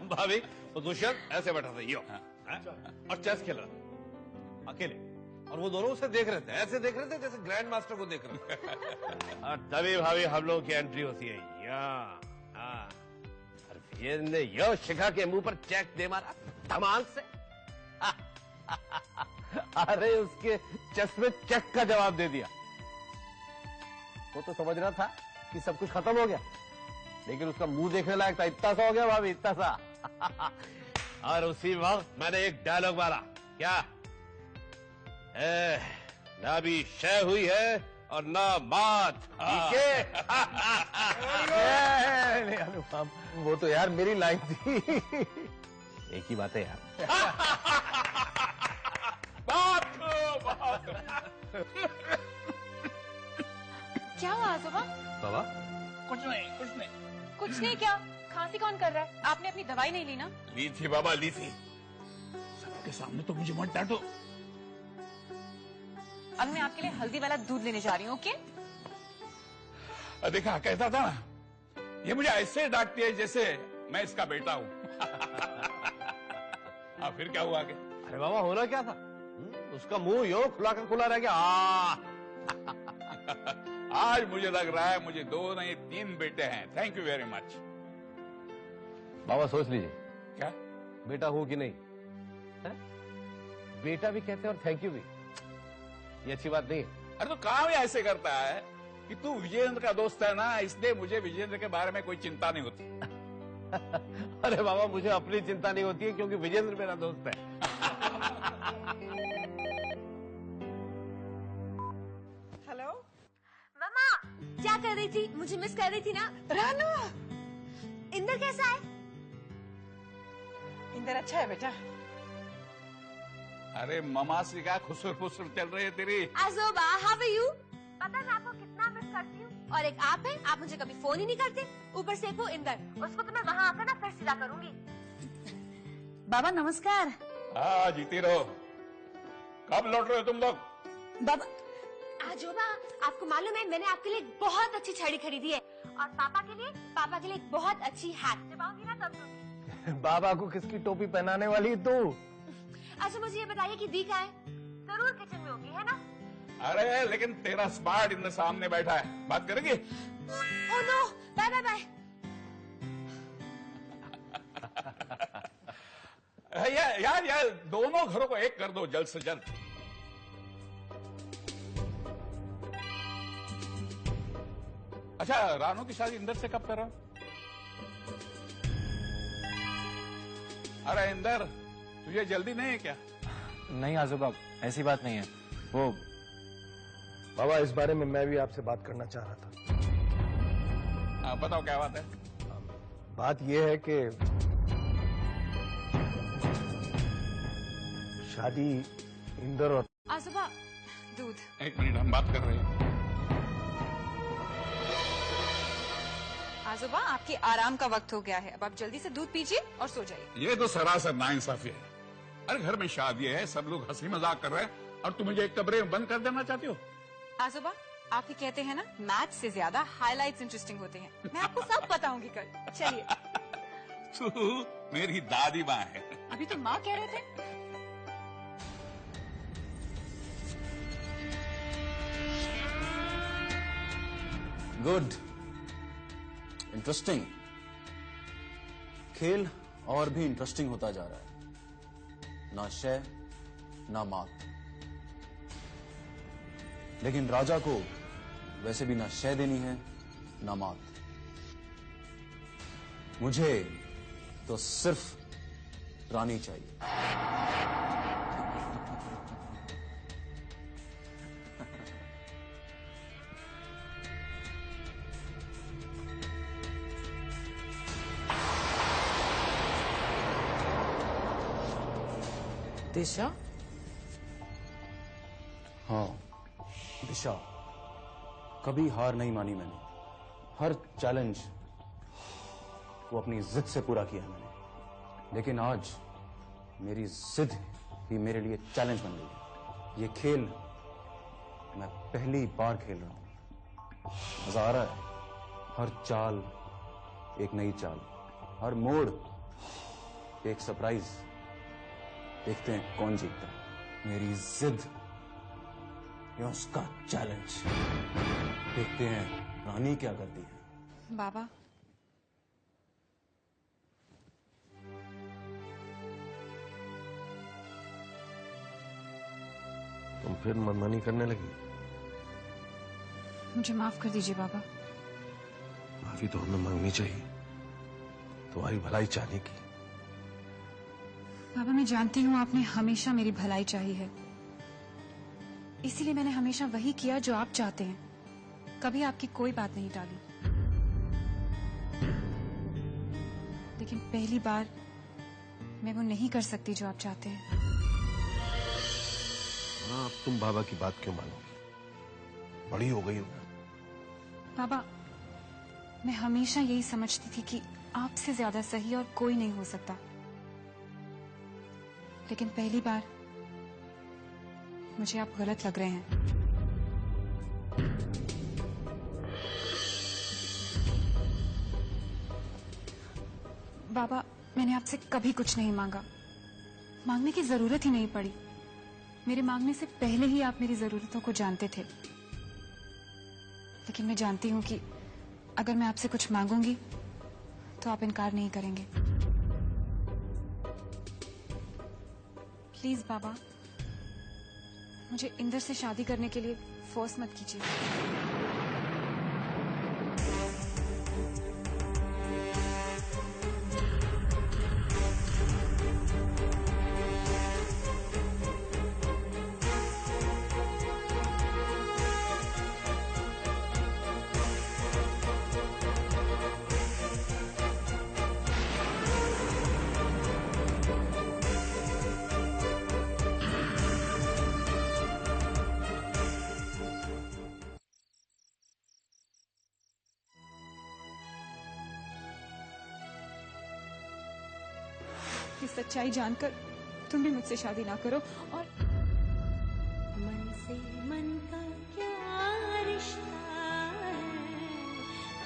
भाभी वो दुष्यंत ऐसे बैठा था यो और चेस खेल रहा था अकेले, और वो दोनों उसे देख रहे थे, ऐसे देख रहे थे जैसे ग्रैंड मास्टर को देख रहे थे। और तभी भाभी हम लोगों की एंट्री होती है और विजेंद्र ने यो शिखा के मुंह पर चेक दे मारा धमाल से। अरे उसके चेस में चेक का जवाब दे दिया। वो तो समझ रहा था कि सब कुछ खत्म हो गया, लेकिन उसका मुंह देखने लायक था, इतना सा हो गया भाभी, इतना सा। और उसी वक्त मैंने एक डायलॉग मारा, क्या ना भी शय हुई है और ना मात, ठीक है? अनुपम, वो तो यार मेरी लाइन थी। एक ही बात है यार। क्या हुआ आजोबा? बाबा कुछ नहीं। कुछ नहीं क्या? खांसी कौन कर रहा है? आपने अपनी दवाई नहीं ली ना? ली थी बाबा, ली थी। सबके सामने तो मुझे मत डांटो। अब मैं आपके लिए हल्दी वाला दूध लेने जा रही हूँ, ओके? देखा, कहता था ना, ये मुझे ऐसे डांटती है जैसे मैं इसका बेटा हूँ। फिर क्या हुआ आगे? अरे बाबा होना क्या था? उसका मुंह यो खुला का खुला रह गया। आज मुझे लग रहा है मुझे 2 नहीं 3 बेटे हैं। Thank you very much. बाबा सोच लीजिए, क्या बेटा हूं कि नहीं है? बेटा भी कहते हैं और थैंक यू भी, ये अच्छी बात नहीं है। अरे तो काम ही ऐसे करता है कि तू विजेंद्र का दोस्त है ना, इसलिए मुझे विजेंद्र के बारे में कोई चिंता नहीं होती। अरे बाबा मुझे अपनी चिंता नहीं होती है क्योंकि विजेंद्र मेरा दोस्त है। हेलो मम्मा, क्या कर रही थी? मुझे मिस कर रही थी ना? रानू, इंदर कैसा है? इंदर अच्छा है बेटा। अरे ममा से क्या खुसर फुसर चल रही है तेरी? आजोबा, हाउ आर यू? पता मैं आपको कितना मिस करती हूँ। और एक आप है, आप मुझे कभी फोन ही नहीं करते। ऊपर से वो इंदर, उसको तो मैं वहाँ आकर ना फिर सीधा करूंगी। बाबा नमस्कार। हाँ जीती रहो। कब लौट रहे हो तुम लोग? बाबा आजोबा, आपको मालूम है मैंने आपके लिए एक बहुत अच्छी छड़ी खरीदी है, और पापा के लिए एक बहुत अच्छी हैट। जब आऊंगी ना तब दूंगी। बाबा को किसकी टोपी पहनाने वाली है तू? अच्छा मुझे ये बताइए कि दी कहाँ है? जरूर किचन में होगी, है ना? अरे लेकिन तेरा स्मार्ट इंदर सामने बैठा है, बात करेंगे? Oh no, bye bye bye. यार दोनों घरों को एक कर दो जल्द से जल्द। अच्छा, रानू की शादी इंदर से कब कर रहा हूं? अरे इंदर, तुझे जल्दी नहीं है क्या? नहीं आजोबा, ऐसी बात नहीं है। वो बाबा, इस बारे में मैं भी आपसे बात करना चाह रहा था। बताओ क्या बात है? बात यह है कि शादी इंदर और आजोबा दूध। एक मिनट, हम बात कर रहे हैं। आजोबा आपके आराम का वक्त हो गया है, अब आप जल्दी से दूध पीजिए और सो जाइए। ये तो सरासर नाइंसाफी है। अरे घर में शादी है, सब लोग हंसी मजाक कर रहे हैं और तुम मुझे एक कमरे में बंद कर देना चाहती हो? आजोबा आप ही कहते हैं ना, मैच से ज्यादा हाइलाइट्स इंटरेस्टिंग होते हैं। मैं आपको सब बताऊंगी कल। चलिए। तू मेरी दादी माँ है। अभी तो माँ कह रहे थे। Good, interesting. खेल और भी इंटरेस्टिंग होता जा रहा है। ना शय ना मात, लेकिन राजा को वैसे भी ना शय देनी है ना मात। मुझे तो सिर्फ रानी चाहिए। दिशा? हाँ दिशा, कभी हार नहीं मानी मैंने। हर चैलेंज को अपनी जिद से पूरा किया है मैंने, लेकिन आज मेरी जिद ही मेरे लिए चैलेंज बन गई है। ये खेल मैं पहली बार खेल रहा हूं। मजा आ रहा है। हर चाल एक नई चाल। हर मोड़ एक सरप्राइज। देखते हैं कौन जीतता है, मेरी जिद या उसका चैलेंज। देखते हैं रानी क्या करती है। बाबा, तुम फिर मनमानी करने लगी। मुझे माफ कर दीजिए बाबा। माफी तो हमें मांगनी चाहिए, तुम्हारी भलाई चाहने की। बाबा, मैं जानती हूँ आपने हमेशा मेरी भलाई चाही है, इसीलिए मैंने हमेशा वही किया जो आप चाहते हैं। कभी आपकी कोई बात नहीं टाली। लेकिन पहली बार मैं वो नहीं कर सकती जो आप चाहते हैं। हाँ, अब तुम बाबा की बात क्यों मानोगी? बड़ी हो गई हो ना। बाबा, मैं हमेशा यही समझती थी कि आपसे ज्यादा सही और कोई नहीं हो सकता, लेकिन पहली बार मुझे आप गलत लग रहे हैं। बाबा, मैंने आपसे कभी कुछ नहीं मांगा, मांगने की जरूरत ही नहीं पड़ी। मेरे मांगने से पहले ही आप मेरी जरूरतों को जानते थे। लेकिन मैं जानती हूं कि अगर मैं आपसे कुछ मांगूंगी तो आप इनकार नहीं करेंगे। प्लीज बाबा, मुझे इंदर से शादी करने के लिए फोर्स मत कीजिए। ये सच्चाई जानकर तुम भी मुझसे शादी ना करो और मन से मन का क्या रिश्ता है,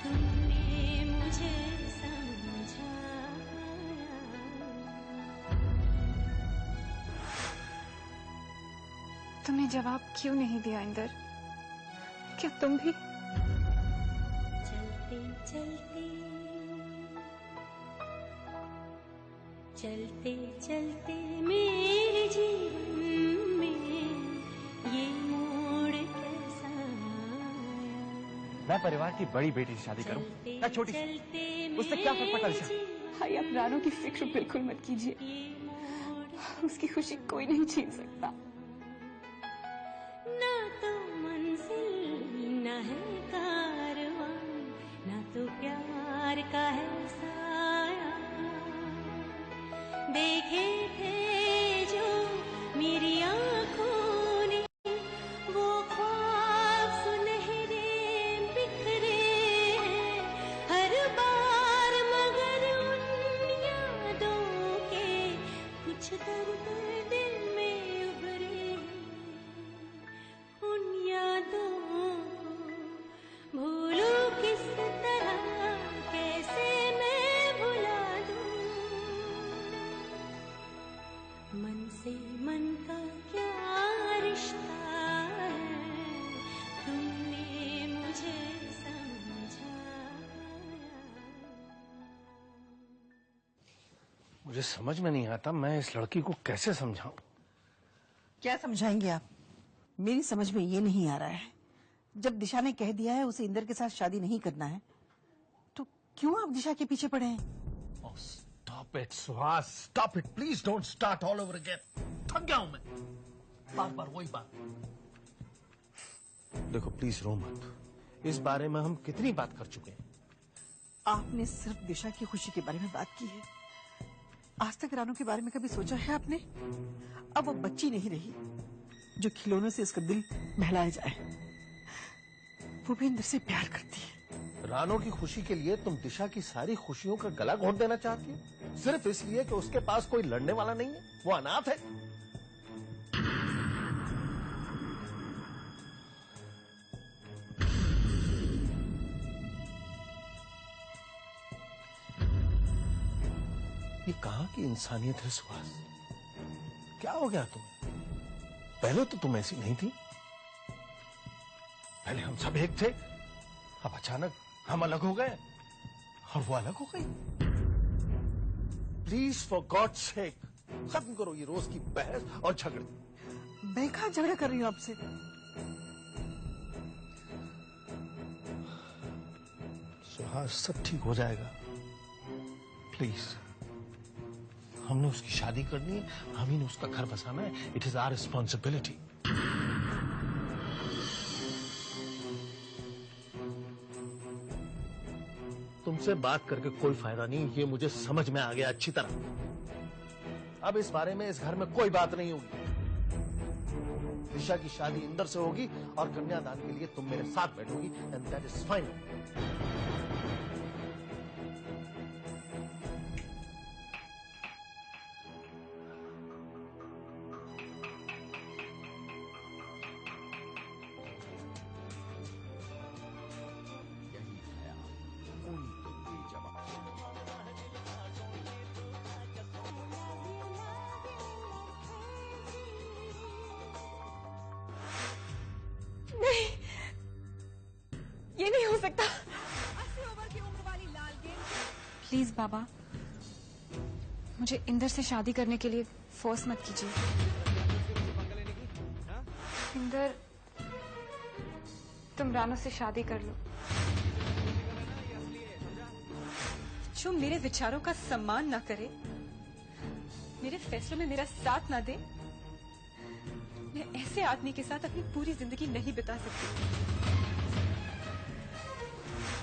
तुमने मुझे समझाया। तुमने जवाब क्यों नहीं दिया इंदर? क्या तुम भी? चलते चलते चलते चलते मेरे जीवन में ये मोड़ कैसा आया। मैं परिवार की बड़ी बेटी से शादी करूं या छोटी सी, उससे क्या फर्क पड़ता दिशा? भाई, आप रानू की फिक्र बिल्कुल मत कीजिए, उसकी खुशी कोई नहीं छीन सकता। ना तो मंजिल ना है कारवां, ना तो प्यार का है साया। देखे थे जो मेरी आंखों ने वो ख्वाब सुनहरे बिखरे हैं हर बार, मगर उन यादों के कुछ दर्द दिल में उभरे हैं। उन यादों को भूलूं किस तरह, कैसे मैं भुला दूं। मन से मन का क्या रिश्ता है, तुमने मुझे समझाया। मुझे समझ में नहीं आता मैं इस लड़की को कैसे समझाऊं। क्या समझाएंगे आप? मेरी समझ में ये नहीं आ रहा है, जब दिशा ने कह दिया है उसे इंदर के साथ शादी नहीं करना है, तो क्यों आप दिशा के पीछे पड़े हैं? Oh, stop it, Suhas, stop it, please don't start all over again. थक गया हूं मैं, बार बार वही बात। देखो प्लीज रो मत, इस बारे में हम कितनी बात कर चुके हैं। आपने सिर्फ दिशा की खुशी के बारे में बात की है, आज तक रानू के बारे में कभी सोचा है आपने? अब वो बच्ची नहीं रही जो खिलौनों से इसका दिल बहलाया जाए। वो भी इंदर से प्यार करती है। रानो की खुशी के लिए तुम दिशा की सारी खुशियों का गला घोट देना चाहती हो, सिर्फ इसलिए कि उसके पास कोई लड़ने वाला नहीं है, वो अनाथ है। ये कहां की इंसानियत है सुहास? क्या हो गया तुम्हें? पहले तो तुम ऐसी नहीं थी। पहले हम सब एक थे, अब अचानक हम अलग हो गए और वो अलग हो गई। प्लीज फॉर गॉड सेक खत्म करो ये रोज की बहस और झगड़े। मैं कहाँ झगड़ा कर रही हूँ आपसे? सुहास सब ठीक हो जाएगा, प्लीज। हमने उसकी शादी करनी है, हम ही ने उसका घर बसाना है। It is our responsibility. तुमसे बात करके कोई फायदा नहीं, ये मुझे समझ में आ गया अच्छी तरह। अब इस बारे में इस घर में कोई बात नहीं होगी। दिशा की शादी इंदर से होगी और कन्यादान के लिए तुम मेरे साथ बैठोगी, एंड दैट इज फाइन। ये नहीं हो सकता। प्लीज बाबा, मुझे इंदर से शादी करने के लिए फोर्स मत कीजिए। इंदर, तुम रानू से शादी कर लो। जो मेरे विचारों का सम्मान ना करे, मेरे फैसलों में मेरा साथ ना दे, मैं ऐसे आदमी के साथ अपनी पूरी जिंदगी नहीं बिता सकती।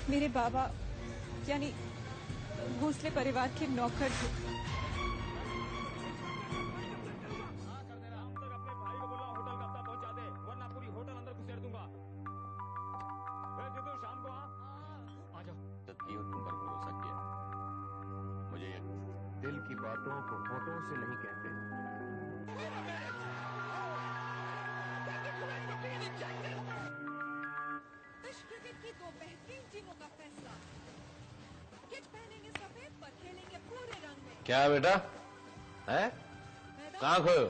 मेरे बाबा यानी भोसले परिवार के नौकर थे। तुम पर भरोसा किया। मुझे दिल की बातों को होठों से नहीं कहते। की दो बेहतरीन टीमों का फैसला। किट पहनेंगे सफेद पर खेलेंगे पूरे रंग में। क्या बेटा है? कहाँ खोयो?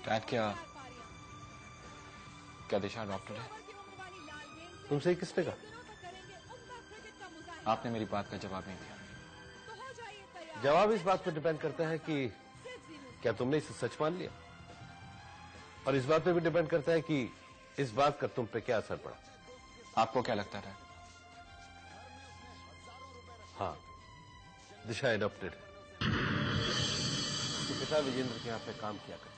डैड, क्या दिशा डॉक्टर है? तुमसे किसने कहा? आपने मेरी बात का जवाब नहीं दिया। जवाब इस बात पर डिपेंड करता है कि क्या तुमने इसे सच मान लिया, और इस बात पे भी डिपेंड करता है कि इस बात का तुम पे क्या असर पड़ा। आपको क्या लगता है? हाँ, दिशा एडॉप्टेड है। उसके पिता विजेंद्र के यहाँ पे काम किया करते थे।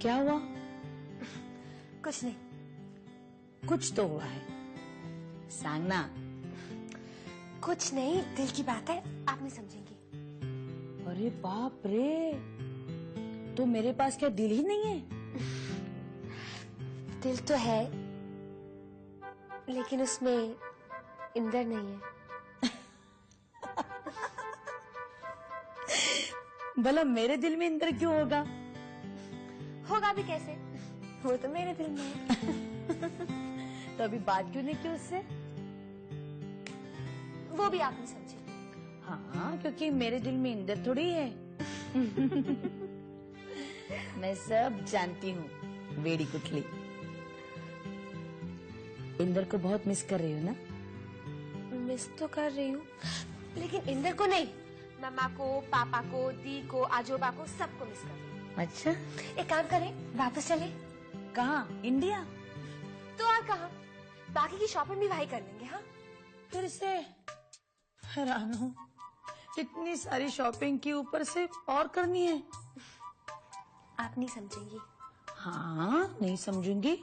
क्या हुआ? कुछ नहीं। कुछ तो हुआ है, सांगना। कुछ नहीं, दिल की बात है, आप नहीं समझेंगी। अरे बाप रे, तो मेरे पास क्या दिल ही नहीं है? दिल तो है, लेकिन उसमें इंदर नहीं है। भला मेरे दिल में इंदर क्यों होगा? होगा भी कैसे, वो तो मेरे दिल में है। तो अभी बात क्यों नहीं की उससे? वो भी आप नहीं समझे। हाँ, क्योंकि मेरे दिल में इंदर थोड़ी है। मैं सब जानती हूँ, बेड़ी कुतली। इंदर को बहुत मिस कर रही हो ना? मिस तो कर रही हूँ, लेकिन इंदर को नहीं, मम्मा को, पापा को, दी को, आजोबा को, सबको मिस कर रही हूँ। अच्छा, एक काम करें, वापस चले। कहाँ? इंडिया? तो और कहाँ? बाकी की शॉपिंग भी वहीं कर लेंगे। हाँ, फिर से हैरान हूँ, इतनी सारी शॉपिंग की ऊपर से और करनी है। आप नहीं समझेंगी। हाँ, नहीं समझूंगी,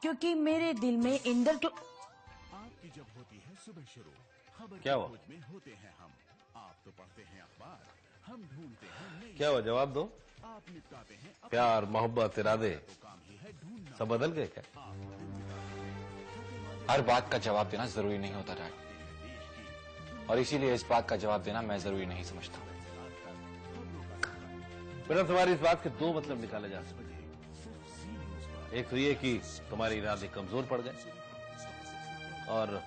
क्योंकि मेरे दिल में इंदर क्यों। आपकी जब होती है सुबह शुरू, खबर क्या हुआ? में होते हैं हम। आप तो पढ़ते हैं अखबार, हम ढूंढते हैं। क्या हुआ? जवाब दो। आप निपटाते हैं प्यार, मोहब्बत, इरादे काम ही है ढूंढना। सब बदल गए क्या? हर बात का जवाब देना जरूरी नहीं होता डैड, और इसीलिए इस बात का जवाब देना मैं जरूरी नहीं समझता। बेटा, तुम्हारी इस बात के दो मतलब निकाले जा सकते हैं। एक तो ये कि तुम्हारे इरादे कमजोर पड़ गए, और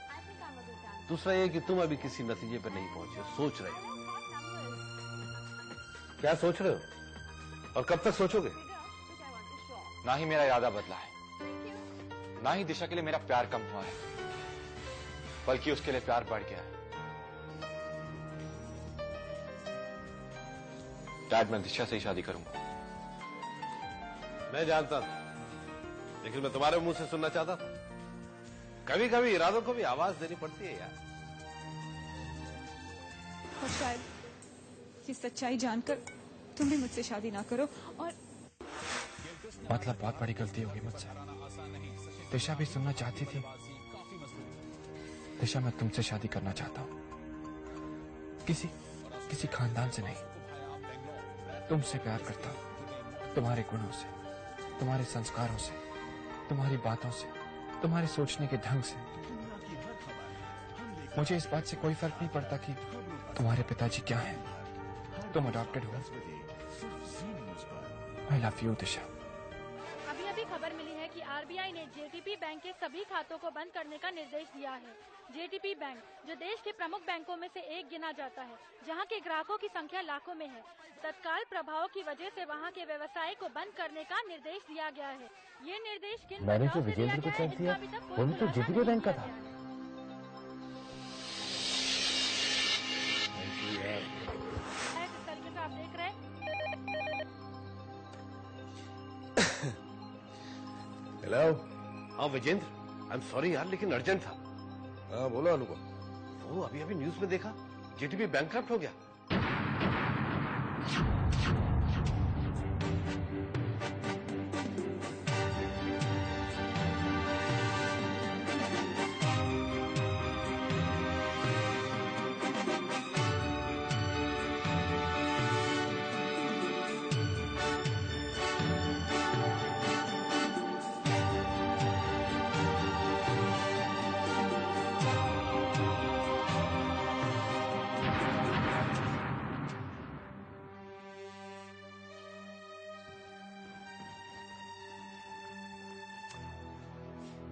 दूसरा ये कि तुम अभी किसी नतीजे पर नहीं पहुंचे, सोच रहे हो। क्या सोच रहे हो और कब तक सोचोगे? ना ही मेरा इरादा बदला है, ना ही दिशा के लिए मेरा प्यार कम हुआ है, बल्कि उसके लिए प्यार बढ़ गया है। डैड, मैं दिशा से ही शादी करूंगा। मैं जानता था, लेकिन मैं तुम्हारे मुंह से सुनना चाहता था। कभी कभी इरादों को भी आवाज देनी पड़ती है यार। और शायद ये सच्चाई जानकर तुम भी मुझसे शादी ना करो। और मतलब बहुत बड़ी गलती होगी मुझसे। दिशा भी सुनना चाहती थी। दिशा, मैं तुमसे शादी करना चाहता हूँ, किसी खानदान से नहीं। तुमसे प्यार करता हूँ, तुम्हारे गुणों से, तुम्हारे संस्कारों से, तुम्हारी बातों से, तुम्हारे सोचने के ढंग से। मुझे इस बात से कोई फर्क नहीं पड़ता कि तुम्हारे पिताजी क्या हैं, तुम अडॉप्टेड हो। आई लव यू दिशा। अभी अभी खबर मिली है कि आरबीआई ने जेटीपी बैंक के सभी खातों को बंद करने का निर्देश दिया है। जेटीपी बैंक, जो देश के प्रमुख बैंकों में से एक गिना जाता है, जहां के ग्राहकों की संख्या लाखों में है, तत्काल प्रभाव की वजह से वहां के व्यवसाय को बंद करने का निर्देश दिया गया है। ये निर्देश किन मैंने वजहों जो से दिया विजेंद्र को गया है, चेक दिया इसका अभी तक कोई वो भी तो खुलासा जेटीपी नहीं बैंक का किया था। गया है। जिस तरीके से आप देख रहे हैं, हेलो। हाँ विजेंद्र, आई एम सॉरी यार, लेकिन अर्जेंट था। हाँ बोलो अनुपम। वो अभी न्यूज में देखा, जेटीपी बैंकक्रप्ट हो गया।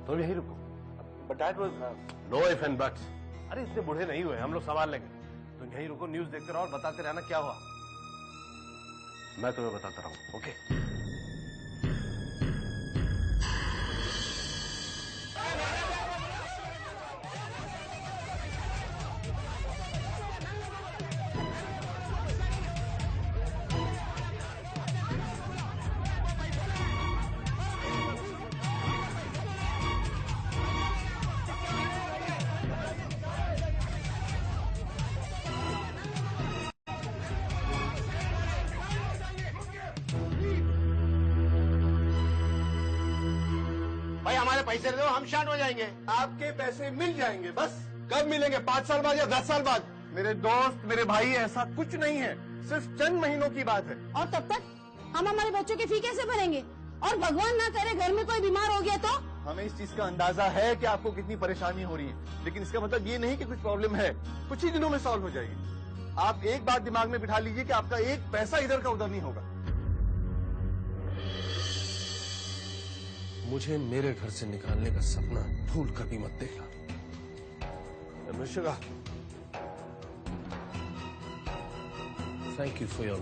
तो यही रुको। But that was no if and buts. अरे इतने बूढ़े नहीं हुए, हम लोग संभाल लेंगे। तुम यहीं रुको, न्यूज देखते रहो और बताते रहना क्या हुआ। मैं तुम्हें बताता रहूं, ओके? भाई हमारे पैसे दे दो, हम शांत हो जाएंगे। आपके पैसे मिल जाएंगे, बस कब मिलेंगे? 5 साल बाद या 10 साल बाद? मेरे दोस्त, मेरे भाई, ऐसा कुछ नहीं है, सिर्फ चंद महीनों की बात है। और तब तक हम हमारे बच्चों के फी कैसे भरेंगे? और भगवान ना करे घर में कोई बीमार हो गया तो? हमें इस चीज का अंदाजा है कि आपको कितनी परेशानी हो रही है, लेकिन इसका मतलब ये नहीं कि कुछ प्रॉब्लम है कुछ ही दिनों में सॉल्व हो जाएगी। आप एक बात दिमाग में बिठा लीजिए कि आपका एक पैसा इधर का उधर नहीं होगा। मुझे मेरे घर से निकालने का सपना भूल कर भी मत देखना। Thank you for your